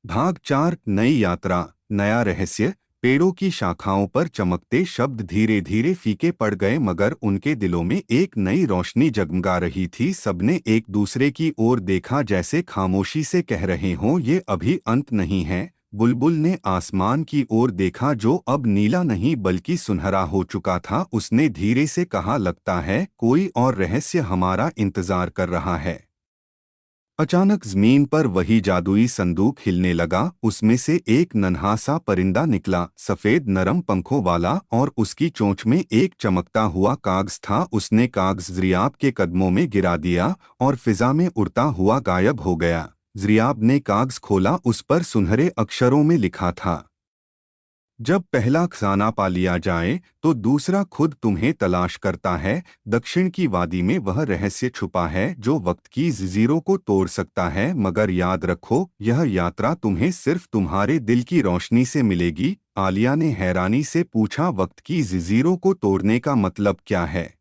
भाग 4 नई यात्रा नया रहस्य। पेड़ों की शाखाओं पर चमकते शब्द धीरे धीरे फीके पड़ गए, मगर उनके दिलों में एक नई रोशनी जगमगा रही थी। सबने एक दूसरे की ओर देखा, जैसे खामोशी से कह रहे हों, ये अभी अंत नहीं है। बुलबुल ने आसमान की ओर देखा, जो अब नीला नहीं बल्कि सुनहरा हो चुका था। उसने धीरे से कहा, लगता है कोई और रहस्य हमारा इंतजार कर रहा है। अचानक जमीन पर वही जादुई संदूक हिलने लगा। उसमें से एक नन्हा सा परिंदा निकला, सफेद नरम पंखों वाला, और उसकी चोंच में एक चमकता हुआ कागज था। उसने कागज ज़ियाब के कदमों में गिरा दिया और फिजा में उड़ता हुआ गायब हो गया। ज़ियाब ने कागज खोला, उस पर सुनहरे अक्षरों में लिखा था, जब पहला खजाना पा लिया जाए तो दूसरा खुद तुम्हें तलाश करता है। दक्षिण की वादी में वह रहस्य छुपा है जो वक्त की जंजीरों को तोड़ सकता है, मगर याद रखो, यह यात्रा तुम्हें सिर्फ तुम्हारे दिल की रोशनी से मिलेगी। आलिया ने हैरानी से पूछा, वक्त की जंजीरों को तोड़ने का मतलब क्या है?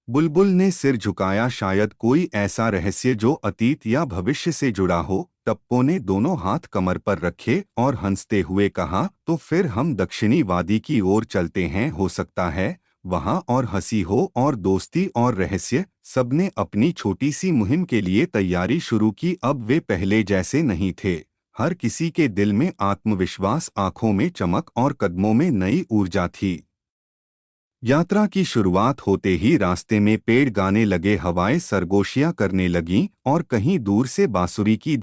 बुलबुल ने सिर झुकाया, शायद कोई ऐसा रहस्य जो अतीत या भविष्य से जुड़ा हो। टप्पो ने दोनों हाथ कमर पर रखे और हंसते हुए कहा, तो फिर हम दक्षिणी वादी की ओर चलते हैं। हो सकता है वहां और हंसी हो और दोस्ती और रहस्य। सबने अपनी छोटी सी मुहिम के लिए तैयारी शुरू की। अब वे पहले जैसे नहीं थे। हर किसी के दिल में आत्मविश्वास, आंखों में चमक और कदमों में नई ऊर्जा थी। यात्रा की शुरुआत होते ही रास्ते में पेड़ गाने लगे, हवाएं सरगोशियां करने लगीं और कहीं दूर से बांसुरी की